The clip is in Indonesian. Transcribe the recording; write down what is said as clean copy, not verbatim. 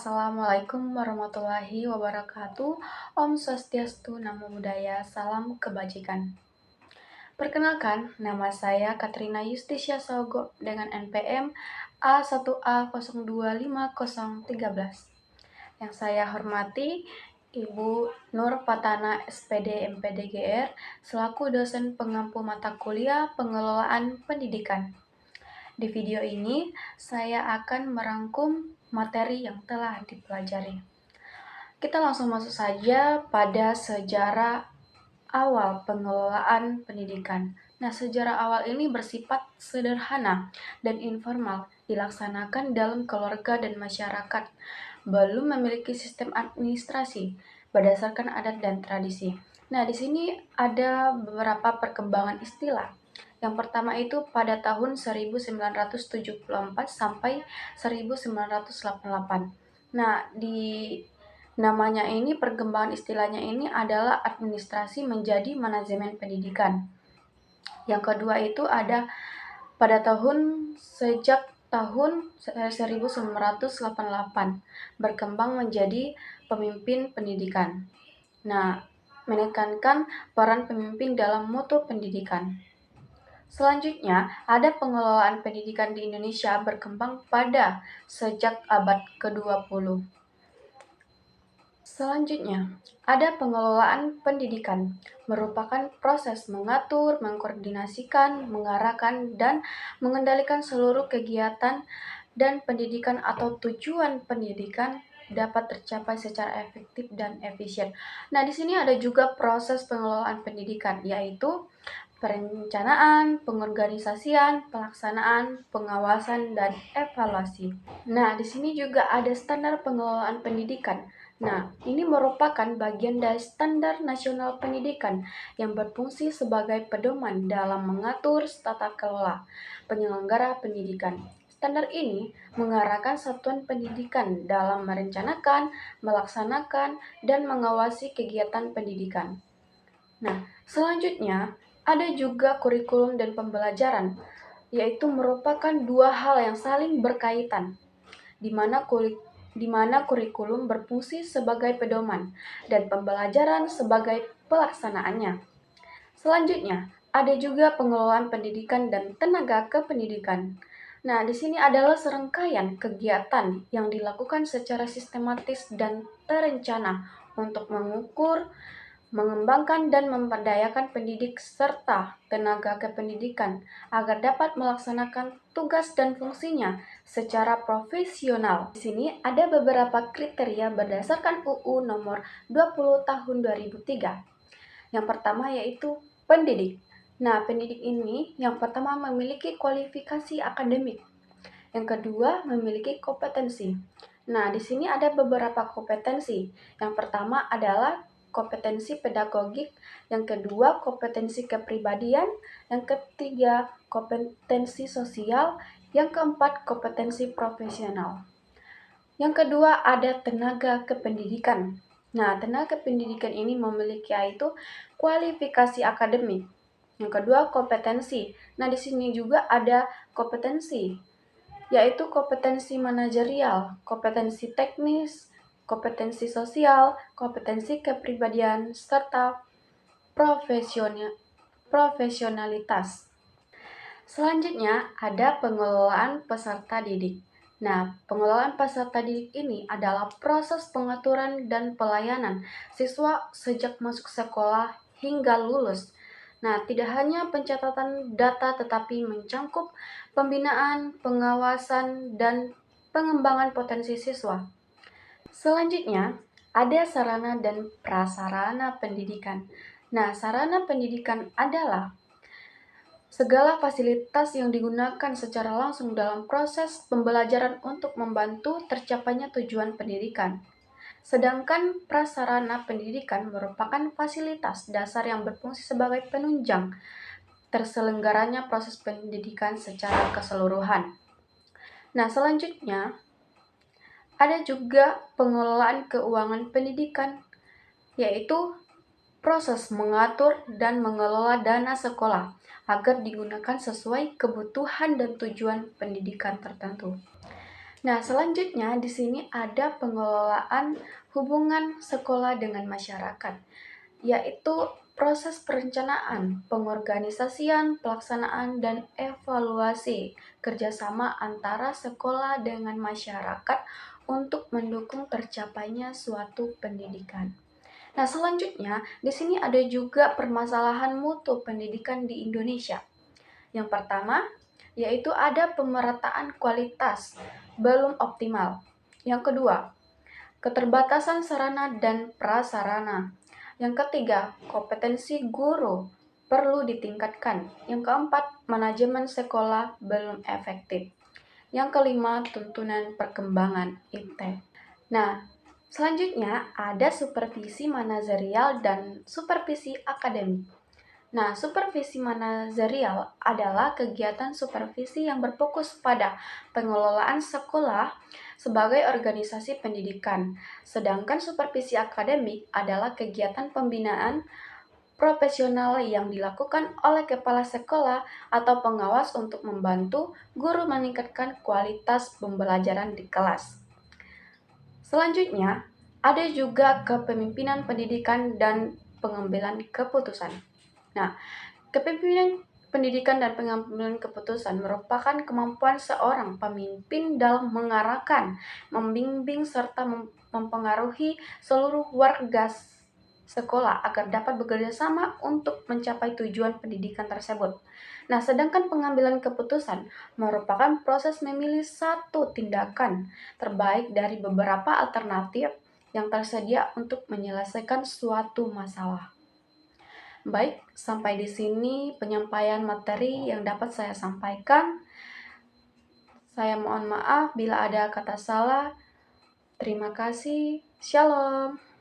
Assalamualaikum warahmatullahi wabarakatuh. Om Swastiastu, Namo Buddhaya, salam kebajikan. Perkenalkan, nama saya Katrina Yustisya Sogo dengan NPM A1A025013. Yang saya hormati Ibu Nur Patana SPD MPDGR selaku dosen pengampu mata kuliah Pengelolaan Pendidikan. Di video ini, saya akan merangkum materi yang telah dipelajari. Kita langsung masuk saja pada sejarah awal pengelolaan pendidikan. Nah, sejarah awal ini bersifat sederhana dan informal, dilaksanakan dalam keluarga dan masyarakat, belum memiliki sistem administrasi berdasarkan adat dan tradisi. Nah, di sini ada beberapa perkembangan istilah. Yang pertama itu pada tahun 1974 sampai 1988. Nah, di namanya ini, perkembangan istilahnya ini adalah administrasi menjadi manajemen pendidikan. Yang kedua itu ada pada sejak tahun 1988 berkembang menjadi pemimpin pendidikan. Nah, menekankan peran pemimpin dalam mutu pendidikan. Selanjutnya, ada pengelolaan pendidikan di Indonesia berkembang pada sejak abad ke-20. Selanjutnya, ada pengelolaan pendidikan, merupakan proses mengatur, mengkoordinasikan, mengarahkan, dan mengendalikan seluruh kegiatan dan pendidikan atau tujuan pendidikan dapat tercapai secara efektif dan efisien. Nah, di sini ada juga proses pengelolaan pendidikan, yaitu perencanaan, pengorganisasian, pelaksanaan, pengawasan, dan evaluasi. Nah, di sini juga ada standar pengelolaan pendidikan. Nah, ini merupakan bagian dari standar nasional pendidikan yang berfungsi sebagai pedoman dalam mengatur tata kelola penyelenggara pendidikan. Standar ini mengarahkan satuan pendidikan dalam merencanakan, melaksanakan, dan mengawasi kegiatan pendidikan. Nah, selanjutnya ada juga kurikulum dan pembelajaran, yaitu merupakan dua hal yang saling berkaitan, di mana kurikulum berfungsi sebagai pedoman dan pembelajaran sebagai pelaksanaannya. Selanjutnya, ada juga pengelolaan pendidikan dan tenaga kependidikan. Nah, di sini adalah serangkaian kegiatan yang dilakukan secara sistematis dan terencana untuk mengukur, mengembangkan dan memberdayakan pendidik serta tenaga kependidikan agar dapat melaksanakan tugas dan fungsinya secara profesional. Di sini ada beberapa kriteria berdasarkan UU nomor 20 tahun 2003. Yang pertama yaitu pendidik. Nah, pendidik ini yang pertama memiliki kualifikasi akademik. Yang kedua memiliki kompetensi. Nah, di sini ada beberapa kompetensi. Yang pertama adalah kompetensi pedagogik, yang kedua kompetensi kepribadian, yang ketiga kompetensi sosial, yang keempat kompetensi profesional. Yang kedua ada tenaga kependidikan. Nah, tenaga pendidikan ini memiliki yaitu kualifikasi akademik. Yang kedua kompetensi. Nah, di sini juga ada kompetensi, yaitu kompetensi manajerial, kompetensi teknis, kompetensi sosial, kompetensi kepribadian, serta profesionalitas. Selanjutnya ada pengelolaan peserta didik. Nah, pengelolaan peserta didik ini adalah proses pengaturan dan pelayanan siswa sejak masuk sekolah hingga lulus. Nah, tidak hanya pencatatan data tetapi mencangkup pembinaan, pengawasan, dan pengembangan potensi siswa. Selanjutnya, ada sarana dan prasarana pendidikan. Nah, sarana pendidikan adalah segala fasilitas yang digunakan secara langsung dalam proses pembelajaran untuk membantu tercapainya tujuan pendidikan. Sedangkan prasarana pendidikan merupakan fasilitas dasar yang berfungsi sebagai penunjang terselenggaranya proses pendidikan secara keseluruhan. Nah, selanjutnya ada juga pengelolaan keuangan pendidikan, yaitu proses mengatur dan mengelola dana sekolah agar digunakan sesuai kebutuhan dan tujuan pendidikan tertentu. Nah, selanjutnya di sini ada pengelolaan hubungan sekolah dengan masyarakat, yaitu proses perencanaan, pengorganisasian, pelaksanaan, dan evaluasi kerjasama antara sekolah dengan masyarakat untuk mendukung tercapainya suatu pendidikan. Nah, selanjutnya di sini ada juga permasalahan mutu pendidikan di Indonesia. Yang pertama, yaitu ada pemerataan kualitas belum optimal. Yang kedua, keterbatasan sarana dan prasarana. Yang ketiga, kompetensi guru perlu ditingkatkan. Yang keempat, manajemen sekolah belum efektif. Yang kelima, tuntunan perkembangan IT. Nah, selanjutnya ada supervisi manajerial dan supervisi akademik. Nah, supervisi manajerial adalah kegiatan supervisi yang berfokus pada pengelolaan sekolah sebagai organisasi pendidikan. Sedangkan supervisi akademik adalah kegiatan pembinaan profesional yang dilakukan oleh kepala sekolah atau pengawas untuk membantu guru meningkatkan kualitas pembelajaran di kelas. Selanjutnya, ada juga kepemimpinan pendidikan dan pengambilan keputusan. Nah, kepemimpinan pendidikan dan pengambilan keputusan merupakan kemampuan seorang pemimpin dalam mengarahkan, membimbing, serta mempengaruhi seluruh warga sekolah agar dapat bekerja sama untuk mencapai tujuan pendidikan tersebut. Nah, sedangkan pengambilan keputusan merupakan proses memilih satu tindakan terbaik dari beberapa alternatif yang tersedia untuk menyelesaikan suatu masalah. Baik, sampai di sini penyampaian materi yang dapat saya sampaikan. Saya mohon maaf bila ada kata salah. Terima kasih. Shalom.